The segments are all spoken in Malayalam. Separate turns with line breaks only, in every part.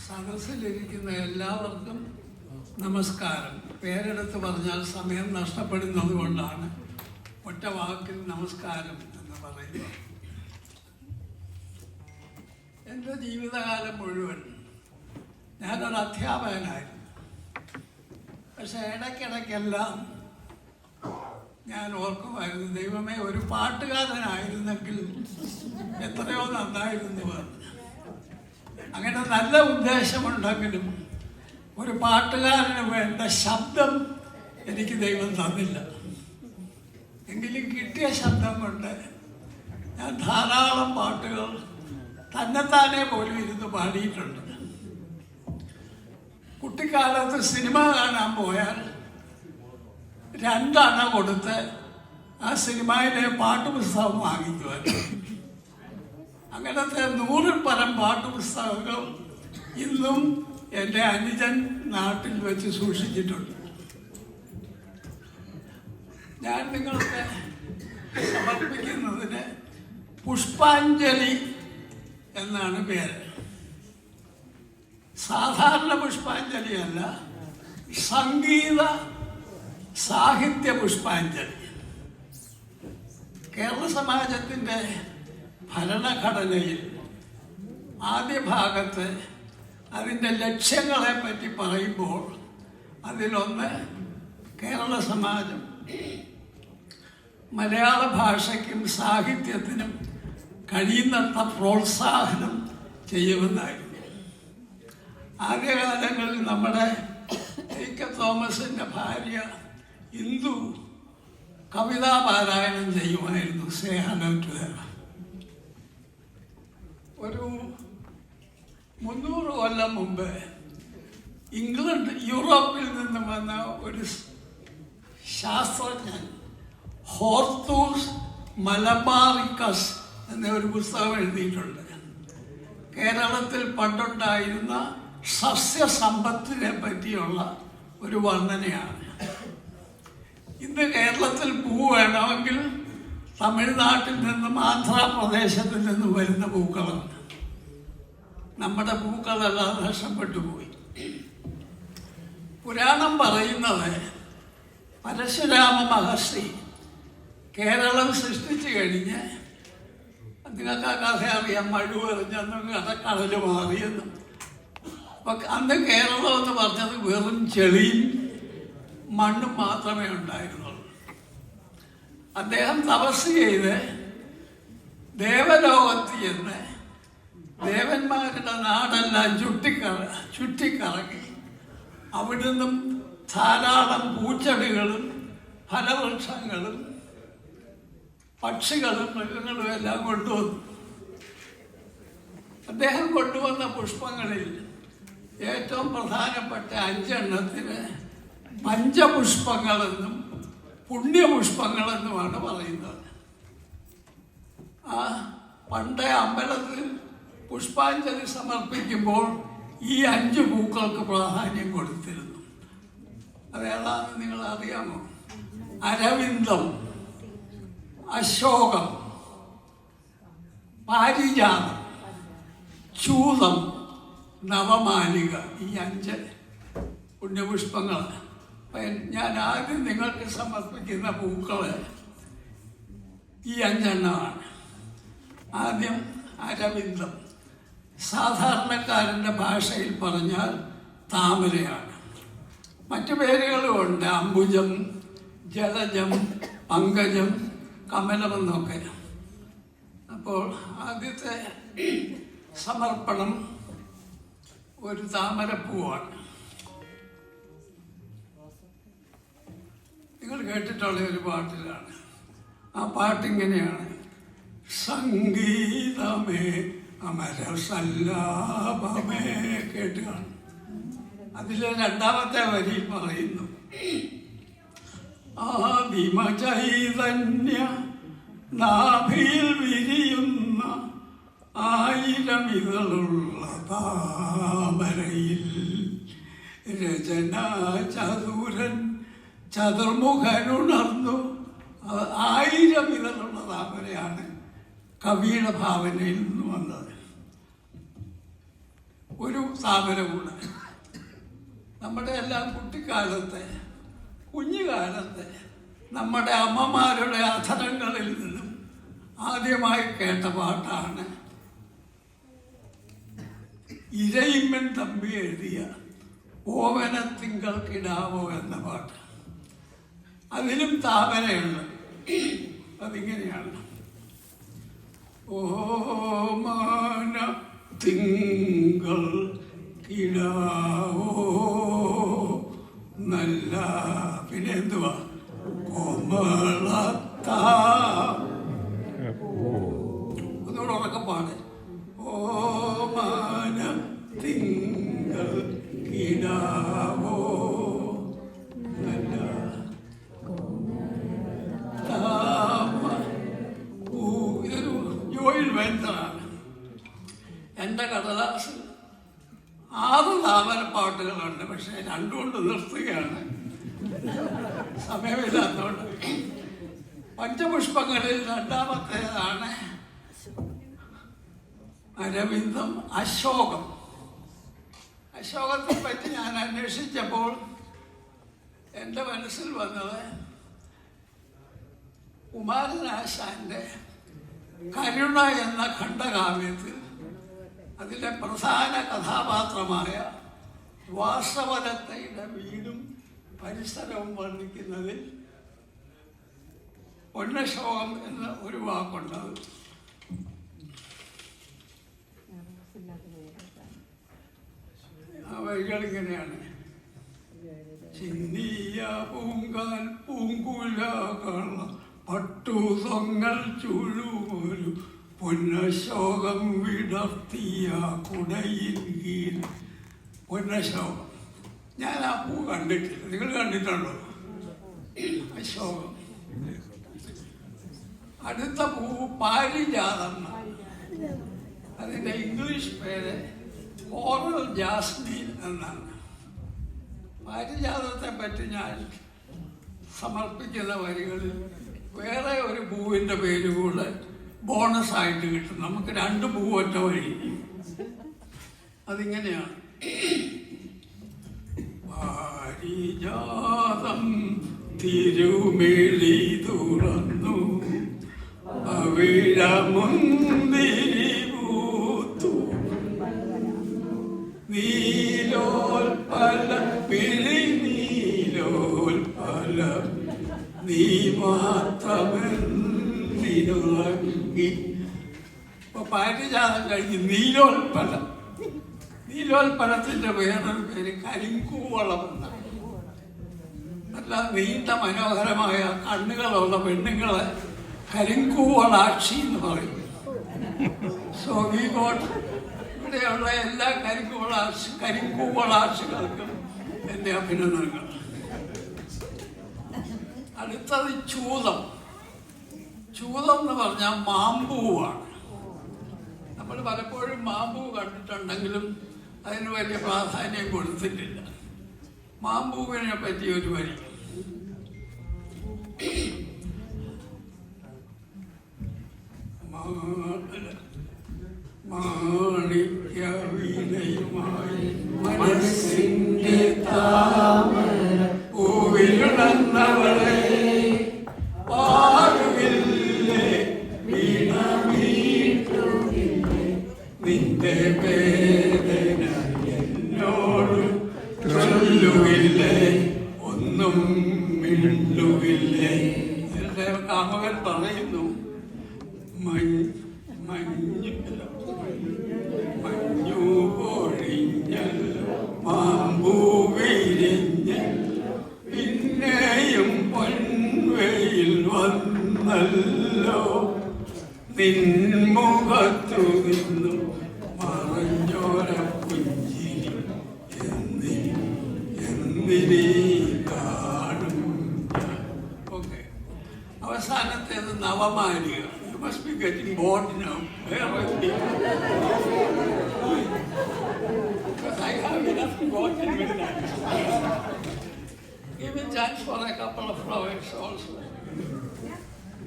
സദസ്സിലിരിക്കുന്ന എല്ലാവർക്കും നമസ്കാരം. പേരെടുത്ത് പറഞ്ഞാൽ സമയം നഷ്ടപ്പെടുന്നത് കൊണ്ടാണ് ഒറ്റ വാക്കിൽ നമസ്കാരം എന്ന് പറയുന്നത്. എൻ്റെ ജീവിതകാലം മുഴുവൻ ഞാനൊരു അധ്യാപകനായിരുന്നു. പക്ഷെ ഇടയ്ക്കിടയ്ക്കെല്ലാം ഞാൻ ഓർക്കുമായിരുന്നു, ദൈവമേ, ഒരു പാട്ടുകാരനായിരുന്നെങ്കിൽ എത്രയോ നന്നായിരുന്നു എന്ന്. അങ്ങനെ നല്ല ഉദ്ദേശമുണ്ടെങ്കിലും ഒരു പാട്ടുകാരന് വേണ്ട ശബ്ദം എനിക്ക് ദൈവം തന്നില്ല. എങ്കിലും കിട്ടിയ ശബ്ദം കൊണ്ട് ഞാൻ ധാരാളം പാട്ടുകൾ തന്നെത്താനെ പോലും ഇരുന്ന് പാടിയിട്ടുണ്ട്. കുട്ടിക്കാലത്ത് സിനിമ കാണാൻ പോയാൽ 2 അണ കൊടുത്ത് ആ സിനിമയിലെ പാട്ടുപുസ്തകം വാങ്ങിക്കുവാൻ. അങ്ങനത്തെ 100-ൽ പരം പാട്ടുപുസ്തകങ്ങൾ ഇന്നും എൻ്റെ അനുജൻ നാട്ടിൽ വെച്ച് സൂക്ഷിച്ചിട്ടുണ്ട്. ഞാൻ നിങ്ങൾക്ക് സമർപ്പിക്കുന്നതിന് പുഷ്പാഞ്ജലി എന്നാണ് പേര്. സാധാരണ പുഷ്പാഞ്ജലിയല്ല, സംഗീത സാഹിത്യ പുഷ്പാഞ്ജലി. കേരള സമാജത്തിൻ്റെ ഭരണഘടനയിൽ ആദ്യ ഭാഗത്ത് അതിൻ്റെ ലക്ഷ്യങ്ങളെ പറ്റി പറയുമ്പോൾ അതിലൊന്ന്, കേരള സമാജം മലയാള ഭാഷയ്ക്കും സാഹിത്യത്തിനും കഴിയുന്നത്ര പ്രോത്സാഹനം ചെയ്യുമെന്നായിരുന്നു. ആദ്യകാലങ്ങളിൽ നമ്മുടെ ടി.കെ. തോമസിൻ്റെ ഭാര്യ ഇന്ദു കവിതാ പാരായണം ചെയ്യുമായിരുന്നു. ഒരു 300 കൊല്ലം മുമ്പ് യൂറോപ്പിൽ നിന്ന് വന്ന ഒരു ശാസ്ത്രജ്ഞൻ ഹോർത്തൂസ് മലബാറിക്കസ് എന്ന ഒരു പുസ്തകം എഴുതിയിട്ടുണ്ട്. കേരളത്തിൽ പണ്ടുണ്ടായിരുന്ന സസ്യസമ്പത്തിനെ പറ്റിയുള്ള ഒരു വർണ്ണനയാണ്. ഇന്ന് കേരളത്തിൽ പൂ വേണമെങ്കിൽ തമിഴ്നാട്ടിൽ നിന്നും ആന്ധ്രാപ്രദേശത്തിൽ നിന്നും വരുന്ന പൂക്കളാണ്. നമ്മുടെ പൂക്കളെല്ലാം നഷ്ടപ്പെട്ടു പോയി. പുരാണം പറയുന്നത് പരശുരാമ മഹർഷി കേരളം സൃഷ്ടിച്ചു കഴിഞ്ഞ്, നിങ്ങൾക്ക് ആ കഥ അറിയാം, മഴുവെറിഞ്ഞെന്നും കടൽ മാറിയെന്നും. അപ്പം അന്ന് കേരളം എന്ന് പറഞ്ഞത് വെറും ചെളിയും മണ്ണും മാത്രമേ ഉണ്ടായിരുന്നുള്ളൂ. അദ്ദേഹം തപസ് ചെയ്ത് ദേവലോകത്ത് ചെന്ന് ദേവന്മാരുടെ നാടെല്ലാം ചുറ്റിക്കറങ്ങി അവിടുന്നും ധാരാളം പൂച്ചെടികളും ഫലവൃക്ഷങ്ങളും പക്ഷികളും മൃഗങ്ങളും എല്ലാം കൊണ്ടുവന്നു. അദ്ദേഹം കൊണ്ടുവന്ന പുഷ്പങ്ങളിൽ ഏറ്റവും പ്രധാനപ്പെട്ട 5 എണ്ണത്തിന് പഞ്ചപുഷ്പങ്ങളെന്നും പുണ്യപുഷ്പങ്ങളെന്നുമാണ് പറയുന്നത്. ആ പണ്ടേ അമ്പലത്തിൽ പുഷ്പാഞ്ജലി സമർപ്പിക്കുമ്പോൾ ഈ 5 പൂക്കൾക്ക് പ്രാധാന്യം കൊടുത്തിരുന്നു. അതേതാണെന്ന് നിങ്ങൾ അറിയാമോ? അരവിന്ദം, അശോകം, പാരിജാതം, ചൂതം, നവമാലിക. ഈ 5 പുണ്യപുഷ്പങ്ങളാണ്. ഞാൻ ആദ്യം നിങ്ങൾക്ക് സമർപ്പിക്കുന്ന പൂക്കൾ ഈ 5 എണ്ണമാണ്. ആദ്യം അരവിന്ദം. സാധാരണക്കാരൻ്റെ ഭാഷയിൽ പറഞ്ഞാൽ താമരയാണ്. മറ്റു പേരുകളുമുണ്ട്, അംബുജം, ജലജം, പങ്കജം, കമലമെന്നൊക്കെ. അപ്പോൾ ആദ്യത്തെ സമർപ്പണം ഒരു താമരപ്പൂവാണ്. നിങ്ങൾ കേട്ടിട്ടുള്ള ഒരു പാട്ടിലാണ്. ആ പാട്ടിങ്ങനെയാണ്: സംഗീതമേ അമരസല്ലാപമേ. കേട്ട് കാണും. അതിലെ 2ാമത്തെ വരി പറയുന്നു: ആദിമചൈതന്യ നാഭിയിൽ വിരിയുന്ന 1000 ഇതളുള്ള താമരയിൽ രചനാ ചതുരൻ ചതുർമുഖനുണർന്നു. 1000 ഇതളുള്ള താമരയാണ് കവിയുടെ ഭാവനയിൽ നിന്ന് വന്നത്. ഒരു സ്ഥാപനമാണ്. നമ്മുടെ എല്ലാം കുട്ടിക്കാലത്തെ കുഞ്ഞുകാലത്തെ നമ്മുടെ അമ്മമാരുടെ അധരങ്ങളിൽ നിന്നും ആദ്യമായി കേട്ട പാട്ടാണ് ഇരയിമ്മൻ തമ്പി എഴുതിയ ഓവനത്തിങ്കൾ കിടാവോ എന്ന പാട്ട്. അതിലും താമരയുണ്ട്. അതിങ്ങനെയാണ്: ഓമന തിങ്കൾ കിടാവോ നല്ല, പിന്നെ എന്തുവാ, കോമളത്താ, ഒന്നുകൂടെ ഉറക്കം പാട്. ഓമന തിങ്കൾ കിടാവോ നല്ല ഇതൊരു ജോയിൽ വേണ്ടതാണ്. എൻ്റെ കടലാസിൽ 6 താമരപ്പാട്ടുകളുണ്ട്. പക്ഷെ 2 കൊണ്ട് നിർത്തുകയാണ്, സമയമില്ലാത്തതുകൊണ്ട്. പഞ്ചപുഷ്പങ്ങളിൽ 2ാമത്തേതാണ് അരവിന്ദം അശോകം. അശോകത്തെ പറ്റി ഞാൻ അന്വേഷിച്ചപ്പോൾ എൻ്റെ മനസ്സിൽ വന്നത് കുമാരനാശാൻ്റെ കരുണ എന്ന ഖണ്ഡകാവ്യത്തിൽ അതിലെ പ്രധാന കഥാപാത്രമായ വാസവദത്തയുടെ വീടും പരിസരവും വർണ്ണിക്കുന്നതിൽ പൊന്നശോകം എന്ന ഒരു വാക്കുണ്ട്. ആ വഴികളിങ്ങനെയാണ്: ചിന്നിയ പൂങ്കാൽ പൂങ്കുലകൾ പട്ടുതൊങ്ങൽ ചുഴുമൊരു പൊന്നശോകം വിടർത്തിയ കുടയിൽ കീഴിൽ. പൊന്നശോകം, ഞാൻ ആ പൂ കണ്ടിട്ടില്ല. നിങ്ങൾ കണ്ടിട്ടുണ്ടോ അശോകം? അടുത്ത പൂ പാരിജാതം. അതിൻ്റെ ഇംഗ്ലീഷ് പേര് കോറൽ ജാസ്മിൻ എന്നാണ്. പാരിജാതത്തെ പറ്റി ഞാൻ സമർപ്പിക്കുന്ന വരികളിൽ വേറെ ഒരു പൂവിൻ്റെ പേര് കൂടെ ബോണസായിട്ട് കിട്ടും. നമുക്ക് 2 പൂ ഒറ്റ വഴി. അതിങ്ങനെയാണ്: പാരിജാതം തിരുമിഴി തുറന്നു അവിഴമുന്തിരി പൂത്തു നീലോൽപല പിഴി നീലോൽപല നീ മാത്രമെന്നിനുറങ്ങി. ഇപ്പൊ പാരിജാതം കഴിഞ്ഞ് നീലോൽപ്പലം. നീലോൽപ്പലത്തിന്റെ വേറൊരു പേര് കരിങ്കൂവളം എന്നാണ്. നല്ല നീണ്ട മനോഹരമായ കണ്ണുകളുള്ള പെണ്ണുങ്ങളെ കരിങ്കൂവളാക്ഷി എന്ന് പറയും. സോ വി ഗോട്ട് ഇവിടെയുള്ള എല്ലാ കരിങ്കൂവളാക്ഷികൾക്കും എൻ്റെ അഭിനന്ദനങ്ങൾ. അടുത്തത് ചൂതം. ചൂതം എന്ന് പറഞ്ഞാൽ മാമ്പൂവാണ്. നമ്മൾ പലപ്പോഴും മാമ്പൂ കണ്ടിട്ടുണ്ടെങ്കിലും അതിന് വലിയ പ്രാധാന്യം കൊടുത്തിട്ടില്ല. മാമ്പൂവിനെ പറ്റി ഒരു വരി: മാണിക്യ വീണയുമായി മനസ്സിന്റെ താമര പൂവിലുണർന്നവളെ പാടുവില്ലേ വീണ വീട്ടുവില്ലേ നിന്റെ വേദന എന്നോട് ചൊല്ലുവില്ലേ ഒന്നും മിണ്ടുവില്ലേ. എന്റെ കാമകൻ പറയുന്നു: മഞ്ഞു പൊഴിഞ്ഞല്ലോ മാമ്പൂ വിരിഞ്ഞല്ലോ പിന്നെയും പൊൻവെയിൽ വന്നല്ലോ നിൻമുഖത്തു നിന്നും മറഞ്ഞോര പുഞ്ചിരി എന്തിനീ കാണും. ഓക്കെ, അവസാനത്തേത് നവമാലിക. You must be getting bored now. Bear with me. Because I have enough to go till midnight. Give me a chance for a couple of flowers also.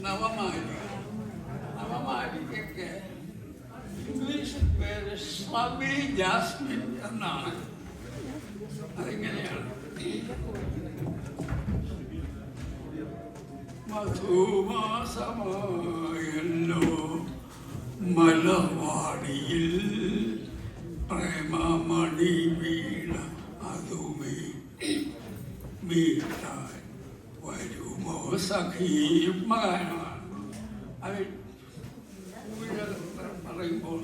Navamali. Navamali, English പേര് സ്ലബി ജാസ്മിൻ എന്നാണ്. അതിങ്ങനെയാണ്: മധുമാസമായല്ലോ മലവാടിയിൽ പ്രേമമണി വീണ അതുമേ വീട്ടാൻ വരുമോ സഖീ. മകാനമാണ് അത് പറയുമ്പോൾ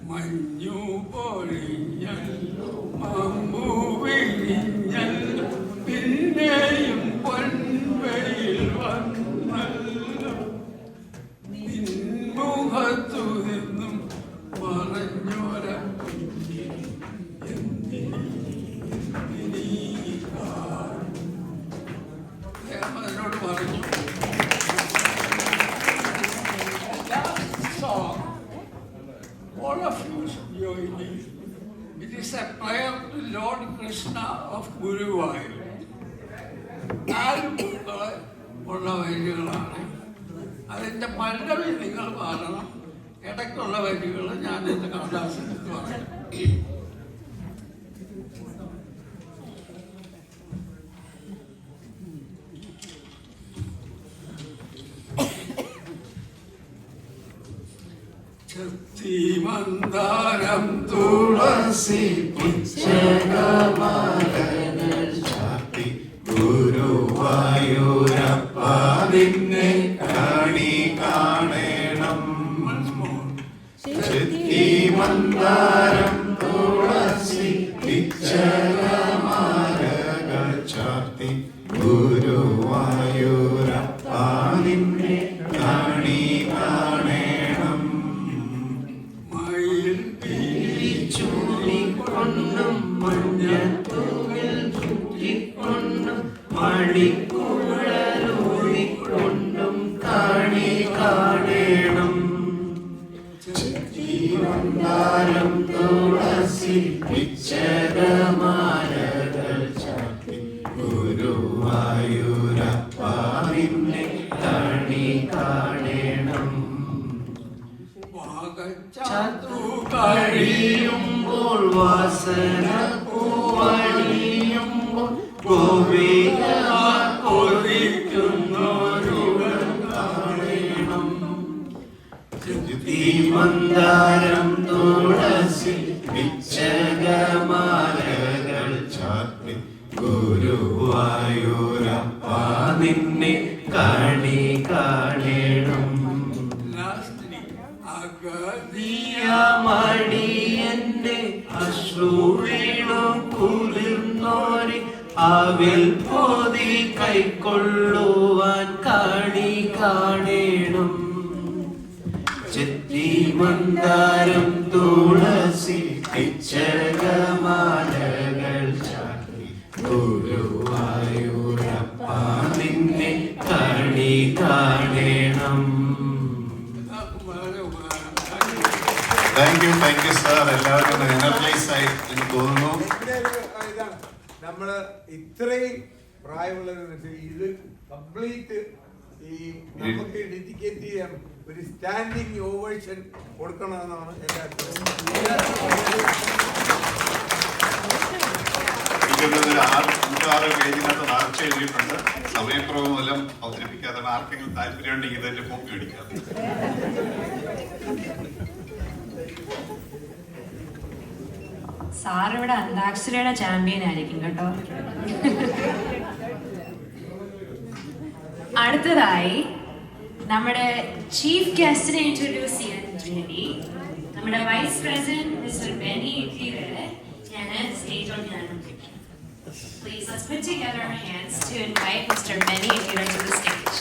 മഞ്ഞു പൊഴിഞ്ഞല്ലോ മമ്പു വിരിഞ്ഞല്ലോ പിന്നെയും പൊൻവെയിൽ വന്നല്ലോ നിൻമുഖത്തു നിന്നും മറഞ്ഞോര അതിനോട് പറഞ്ഞു. All of you should join me. It is a prayer to Lord Krishna of Guruvayur. 4 പൂക്കള് ഉള്ള വരികളാണ്. അതിൻ്റെ പല്ലവി നിങ്ങൾ പാടണം. ഇടയ്ക്കുള്ള വരികൾ ഞാൻ എൻ്റെ കടലാസിൽ പറയാം. മന്ദാരം തുളസി
പിച്ചകമാലകൾ ചാർത്തി ഗുരുവായൂരപ്പ നിന്നെ കാണി കാണണം. ചെത്തി മന്ദാരം തുളസി പിച്ചകമാലകൾ ചാർത്തി ഗുരുവായൂരപ്പ നിന്നെ കാണി കാണണം. ചൂടിക്കൊണ്ടും മഞ്ഞത്തൂവിൽ ചുറ്റിക്കൊണ്ടും മണിക്കുഴലൂരിക്കൊണ്ടും കാണി കാണണം. ചെത്തിമന്ദാരം തുളസി പിച്ചകമാലകൾ ചാർത്തി ഗുരുവായൂരപ്പ നിന്നെ കാണി കാണണം. കഴിയുമ്പോൾ വാസന പൂവണിയുമ്പോൾ ഗോപികമാർ കൊതിക്കുന്നോരുടൻ കാണണം. മന്ദാരം തുളസി പിച്ചകമാലകൾ ചാർത്തി ഗുരുവായൂരപ്പ നിന്നെ കാണി കാണണം. മടിയന്റെ അശ്രു വീണു കുളിർന്നോരി ആവിൽ പോതി കൈക്കൊള്ളുവാൻ കാണി കാണണം. ചെത്തി മന്ദാരം തുളസി പിച്ചകമാലകൾ ചാർത്തി ഗുരുവായൂരപ്പ നിന്നെ കാണി കാണണം.
Thank you sir. എല്ലാവരും എനർജൈസ് ആയി എന്ന് തോന്നുന്നു.
നമ്മള് ഇത്രയും പ്രായമുള്ളവർ ഇത് കംപ്ലീറ്റ് ഈ നമുക്ക് ഡെഡിക്കേറ്റ് ചെയ്യാൻ ഒരു സ്റ്റാൻഡിങ് ഓവേഷൻ കൊടുക്കണമെന്നാണ് എൻ്റെ അഭിപ്രായം.
പേജിനകത്ത് നേർച്ച എഴുതിയിട്ടുണ്ട്. സമയക്കുറവ് മൂലം അവതരിപ്പിക്കാതെ ആർക്കെങ്കിലും താല്പര്യമുണ്ടെങ്കിൽ ഇതിന്റെ കോപ്പി മേടിക്കാം.
സാർ ഇവിടെ അന്താക്ഷരിയുടെ ചാമ്പ്യൻ ആയിരിക്കും കേട്ടോ. അടുത്തതായി നമ്മുടെ ചീഫ് ഗസ്റ്റിനെ ഇൻട്രൊഡ്യൂസ് ചെയ്യാൻ വേണ്ടി നമ്മുടെ വൈസ് പ്രസിഡന്റ് മിസ്റ്റർ ബെന്നി ഇട്ടിയുടെ ഞാൻ സ്റ്റേജിൽ Please, let's put together our hands to invite Mr. Benny Itira to the stage.